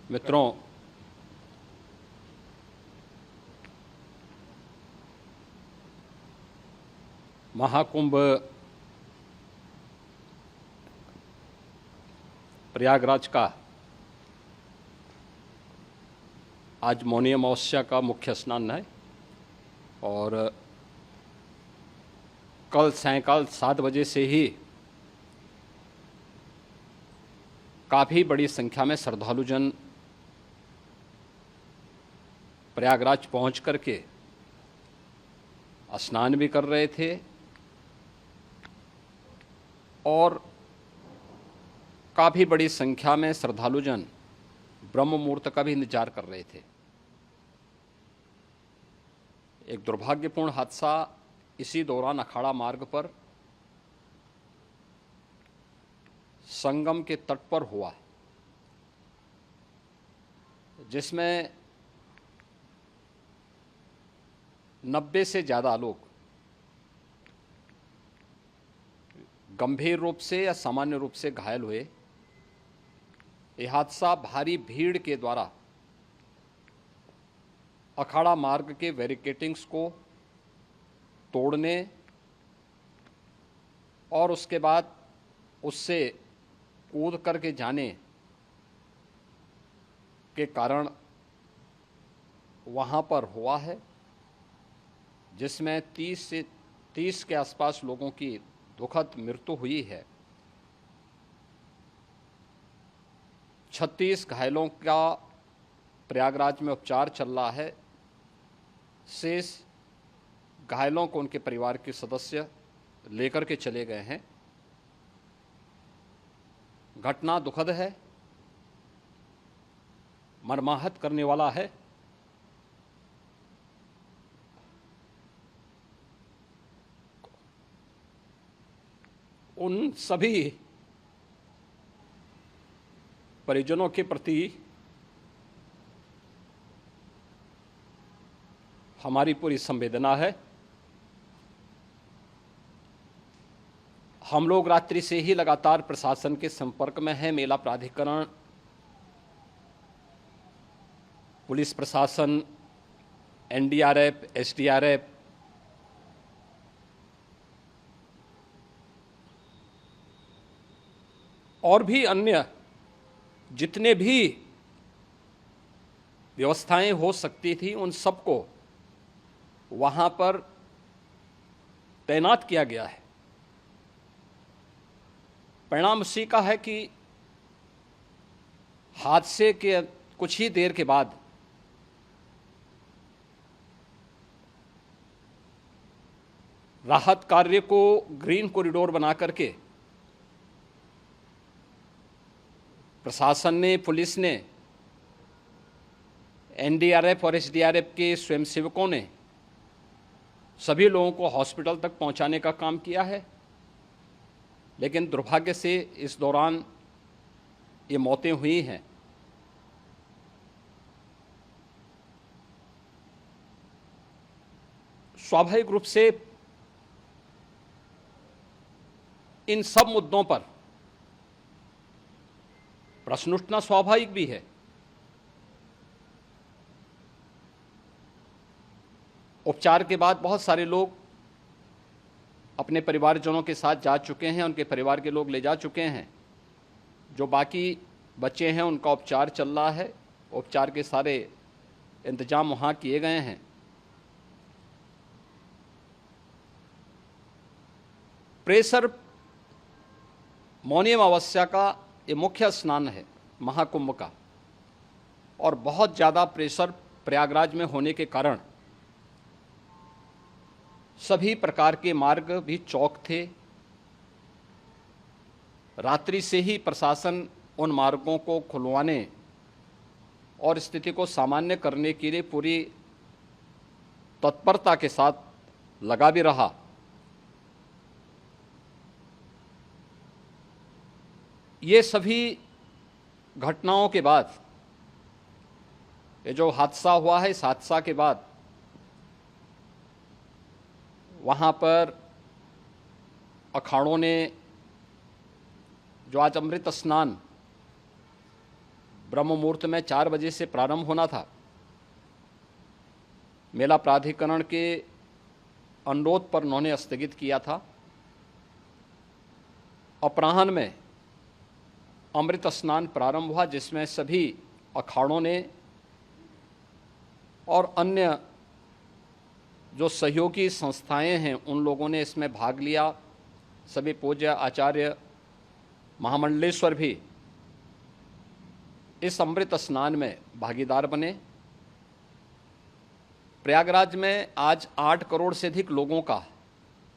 मित्रों, महाकुंभ प्रयागराज का आज मौनी अमावस्या का मुख्य स्नान है और कल सायंकाल 7 बजे से ही काफ़ी बड़ी संख्या में श्रद्धालुजन प्रयागराज पहुंच करके स्नान भी कर रहे थे और काफ़ी बड़ी संख्या में श्रद्धालुजन ब्रह्म मुहूर्त का भी इंतजार कर रहे थे। एक दुर्भाग्यपूर्ण हादसा इसी दौरान अखाड़ा मार्ग पर संगम के तट पर हुआ, जिसमें 90 से ज़्यादा लोग गंभीर रूप से या सामान्य रूप से घायल हुए। यह हादसा भारी भीड़ के द्वारा अखाड़ा मार्ग के बैरिकेडिंग्स को तोड़ने और उसके बाद उससे कूद करके जाने के कारण वहाँ पर हुआ है, जिसमें 30 के आसपास लोगों की दुखद मृत्यु हुई है। 36 घायलों का प्रयागराज में उपचार चल रहा है। शेष घायलों को उनके परिवार के सदस्य लेकर के चले गए हैं। घटना दुखद है, मर्माहत करने वाला है। उन सभी परिजनों के प्रति हमारी पूरी संवेदना है। हम लोग रात्रि से ही लगातार प्रशासन के संपर्क में हैं। मेला प्राधिकरण, पुलिस प्रशासन, एनडीआरएफ, एसडीआरएफ, और भी अन्य जितने भी व्यवस्थाएं हो सकती थी उन सबको वहां पर तैनात किया गया है। परिणाम उसी का है कि हादसे के कुछ ही देर के बाद राहत कार्य को ग्रीन कॉरिडोर बना करके प्रशासन ने, पुलिस ने, एनडीआरएफ और एसडीआरएफ के स्वयंसेवकों ने सभी लोगों को हॉस्पिटल तक पहुंचाने का काम किया है। लेकिन दुर्भाग्य से इस दौरान ये मौतें हुई हैं। स्वाभाविक रूप से इन सब मुद्दों पर प्रश्न उठना स्वाभाविक भी है। उपचार के बाद बहुत सारे लोग अपने परिवारजनों के साथ जा चुके हैं, उनके परिवार के लोग ले जा चुके हैं। जो बाकी बच्चे हैं उनका उपचार चल रहा है। उपचार के सारे इंतजाम वहाँ किए गए हैं। प्रेशर मौनी अमावस्या का ये मुख्य स्नान है महाकुंभ का, और बहुत ज़्यादा प्रेशर प्रयागराज में होने के कारण सभी प्रकार के मार्ग भी चौक थे। रात्रि से ही प्रशासन उन मार्गों को खुलवाने और स्थिति को सामान्य करने के लिए पूरी तत्परता के साथ लगा भी रहा। ये सभी घटनाओं के बाद, ये जो हादसा हुआ है, इस हादसा के बाद वहाँ पर अखाड़ों ने जो आज अमृत स्नान ब्रह्म मुहूर्त में 4 बजे से प्रारंभ होना था। मेला प्राधिकरण के अनुरोध पर उन्होंने स्थगित किया था। अपराह्न में अमृत स्नान प्रारंभ हुआ, जिसमें सभी अखाड़ों ने और अन्य जो सहयोगी संस्थाएं हैं उन लोगों ने इसमें भाग लिया। सभी पूज्य आचार्य महामंडलेश्वर भी इस अमृत स्नान में भागीदार बने। प्रयागराज में आज 8 करोड़ से अधिक लोगों का,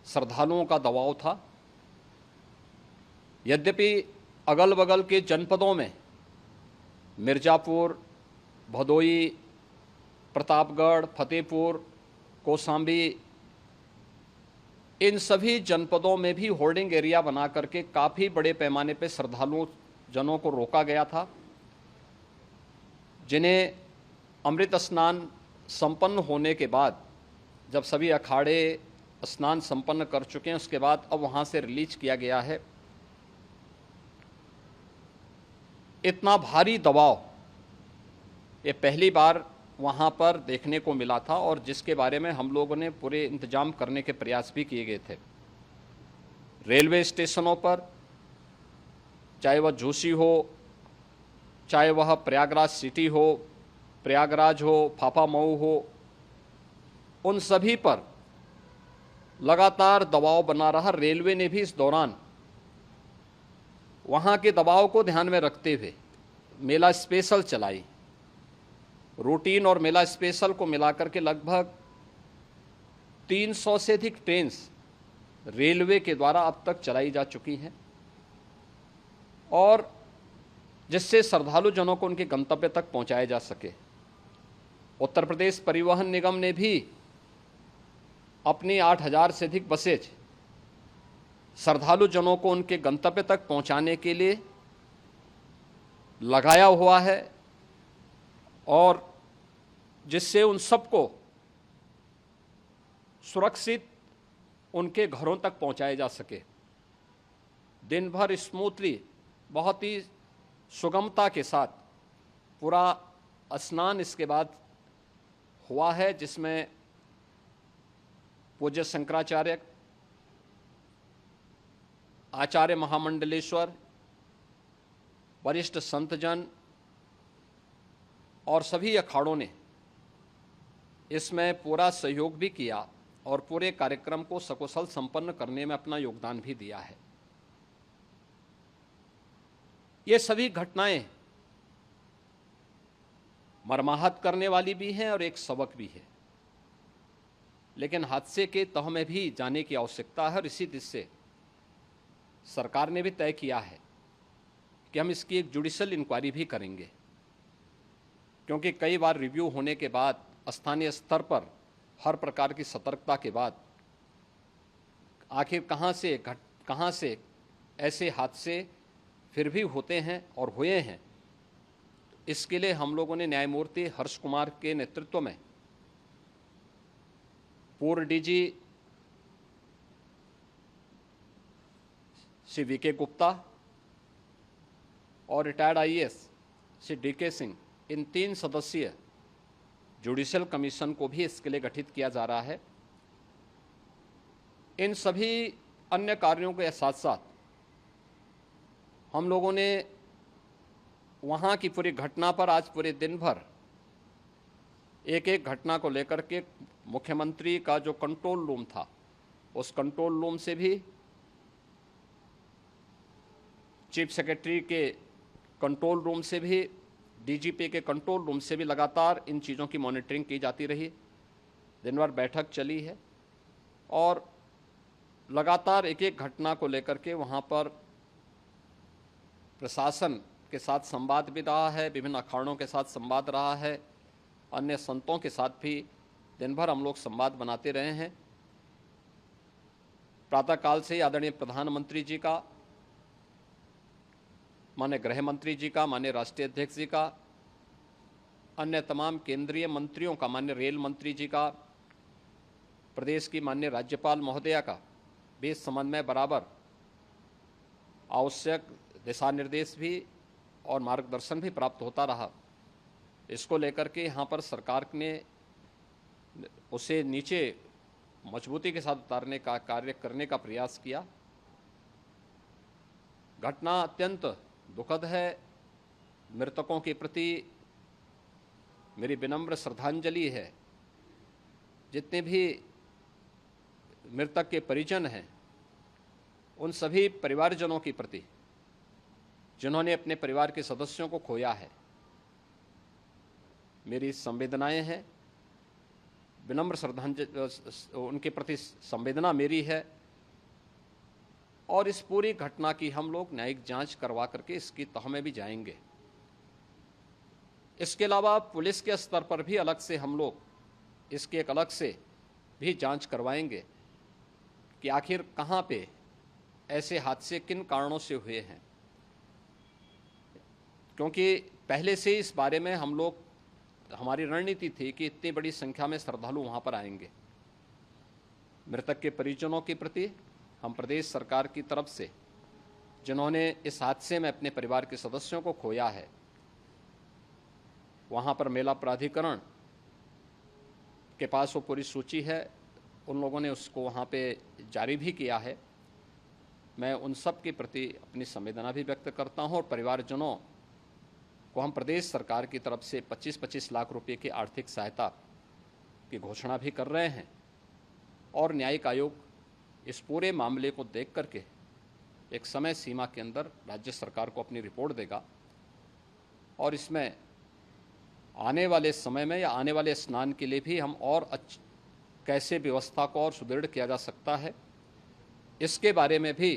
श्रद्धालुओं का दबाव था। यद्यपि अगल बगल के जनपदों में मिर्जापुर, भदोई, प्रतापगढ़, फतेहपुर, कौशाम्बी, इन सभी जनपदों में भी होल्डिंग एरिया बना करके काफ़ी बड़े पैमाने पर श्रद्धालुओं जनों को रोका गया था, जिन्हें अमृत स्नान संपन्न होने के बाद, जब सभी अखाड़े स्नान संपन्न कर चुके हैं, उसके बाद अब वहाँ से रिलीज किया गया है। इतना भारी दबाव ये पहली बार वहाँ पर देखने को मिला था, और जिसके बारे में हम लोगों ने पूरे इंतजाम करने के प्रयास भी किए गए थे। रेलवे स्टेशनों पर, चाहे वह जोशी हो, चाहे वह प्रयागराज सिटी हो, प्रयागराज हो, फाफामऊ हो, उन सभी पर लगातार दबाव बना रहा। रेलवे ने भी इस दौरान वहाँ के दबाव को ध्यान में रखते हुए मेला स्पेशल चलाई। रूटीन और मेला स्पेशल को मिलाकर के लगभग 300 से अधिक ट्रेन रेलवे के द्वारा अब तक चलाई जा चुकी हैं, और जिससे श्रद्धालु जनों को उनके गंतव्य तक पहुंचाया जा सके। उत्तर प्रदेश परिवहन निगम ने भी अपनी 8000 से अधिक बसेज श्रद्धालु जनों को उनके गंतव्य तक पहुंचाने के लिए लगाया हुआ है, और जिससे उन सबको सुरक्षित उनके घरों तक पहुंचाया जा सके। दिन भर स्मूथली, बहुत ही सुगमता के साथ पूरा स्नान इसके बाद हुआ है, जिसमें पूज्य शंकराचार्य, आचार्य महामंडलेश्वर, वरिष्ठ संतजन और सभी अखाड़ों ने इसमें पूरा सहयोग भी किया और पूरे कार्यक्रम को सकुशल संपन्न करने में अपना योगदान भी दिया है। ये सभी घटनाएं मर्माहत करने वाली भी हैं और एक सबक भी है, लेकिन हादसे के तह में भी जाने की आवश्यकता है, और इसी दिशा से सरकार ने भी तय किया है कि हम इसकी एक जुडिशियल इंक्वायरी भी करेंगे, क्योंकि कई बार रिव्यू होने के बाद स्थानीय स्तर पर हर प्रकार की सतर्कता के बाद आखिर कहाँ से ऐसे हादसे फिर भी होते हैं और हुए हैं। इसके लिए हम लोगों ने न्यायमूर्ति हर्ष कुमार के नेतृत्व में पूर्व डीजी श्री वीके गुप्ता और retired IAS Shri DK Singh, इन 3 सदस्यीय जुडिशियल कमीशन को भी इसके लिए गठित किया जा रहा है। इन सभी अन्य कार्यों के साथ साथ हम लोगों ने वहाँ की पूरी घटना पर आज पूरे दिन भर एक एक घटना को लेकर के मुख्यमंत्री का जो कंट्रोल रूम था, उस कंट्रोल रूम से भी, चीफ सेक्रेटरी के कंट्रोल रूम से भी, डीजीपी के कंट्रोल रूम से भी लगातार इन चीज़ों की मॉनिटरिंग की जाती रही। दिन भर बैठक चली है और लगातार एक एक घटना को लेकर के वहाँ पर प्रशासन के साथ संवाद भी रहा है, विभिन्न अखाड़ों के साथ संवाद रहा है, अन्य संतों के साथ भी दिन भर हम लोग संवाद बनाते रहे हैं। प्रातःकाल से आदरणीय प्रधानमंत्री जी का, माननीय गृह मंत्री जी का, माननीय राष्ट्रीय अध्यक्ष जी का, अन्य तमाम केंद्रीय मंत्रियों का, माननीय रेल मंत्री जी का, प्रदेश की माननीय राज्यपाल महोदया का भी इस संबंध में बराबर आवश्यक दिशा निर्देश भी और मार्गदर्शन भी प्राप्त होता रहा। इसको लेकर के यहाँ पर सरकार ने उसे नीचे मजबूती के साथ उतारने का कार्य करने का प्रयास किया। घटना अत्यंत दुखद है। मृतकों के प्रति मेरी विनम्र श्रद्धांजलि है। जितने भी मृतक के परिजन हैं, उन सभी परिवारजनों के प्रति जिन्होंने अपने परिवार के सदस्यों को खोया है, मेरी संवेदनाएं हैं। विनम्र श्रद्धांजलि उनके प्रति संवेदना मेरी है। और इस पूरी घटना की हम लोग न्यायिक जांच करवा करके इसकी तह में भी जाएंगे। इसके अलावा पुलिस के स्तर पर भी अलग से हम लोग इसके एक अलग से भी जांच करवाएंगे कि आखिर कहां पे ऐसे हादसे किन कारणों से हुए हैं, क्योंकि पहले से इस बारे में हम लोग हमारी रणनीति थी कि इतनी बड़ी संख्या में श्रद्धालु वहां पर आएंगे। मृतक के परिजनों के प्रति हम प्रदेश सरकार की तरफ से, जिन्होंने इस हादसे में अपने परिवार के सदस्यों को खोया है, वहां पर मेला प्राधिकरण के पास वो पूरी सूची है, उन लोगों ने उसको वहां पे जारी भी किया है। मैं उन सब के प्रति अपनी संवेदना भी व्यक्त करता हूं और परिवारजनों को हम प्रदेश सरकार की तरफ से 25-25 लाख रुपए की आर्थिक सहायता की घोषणा भी कर रहे हैं। और न्यायिक आयोग इस पूरे मामले को देख करके एक समय सीमा के अंदर राज्य सरकार को अपनी रिपोर्ट देगा और इसमें आने वाले समय में या आने वाले स्नान के लिए भी हम और कैसे व्यवस्था को और सुदृढ़ किया जा सकता है, इसके बारे में भी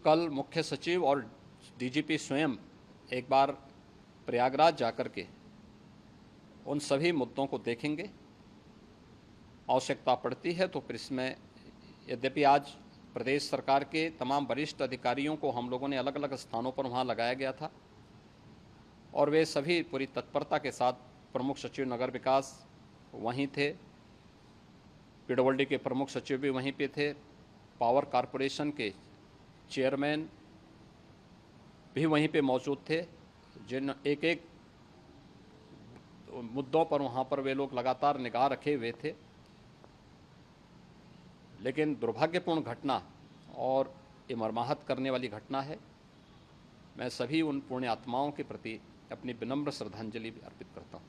कल मुख्य सचिव और डीजीपी स्वयं एक बार प्रयागराज जाकर के उन सभी मुद्दों को देखेंगे। आवश्यकता पड़ती है तो फिर इसमें, यद्यपि आज प्रदेश सरकार के तमाम वरिष्ठ अधिकारियों को हम लोगों ने अलग अलग स्थानों पर वहाँ लगाया गया था और वे सभी पूरी तत्परता के साथ, प्रमुख सचिव नगर विकास वहीं थे, पीडब्ल्यूडी के प्रमुख सचिव भी वहीं पे थे, पावर कॉरपोरेशन के चेयरमैन भी वहीं पे मौजूद थे, जिन एक एक मुद्दों पर वहाँ पर वे लोग लगातार निगाह रखे हुए थे। लेकिन दुर्भाग्यपूर्ण घटना और ये मर्माहत करने वाली घटना है। मैं सभी उन पुण्य आत्माओं के प्रति अपनी विनम्र श्रद्धांजलि भी अर्पित करता हूँ।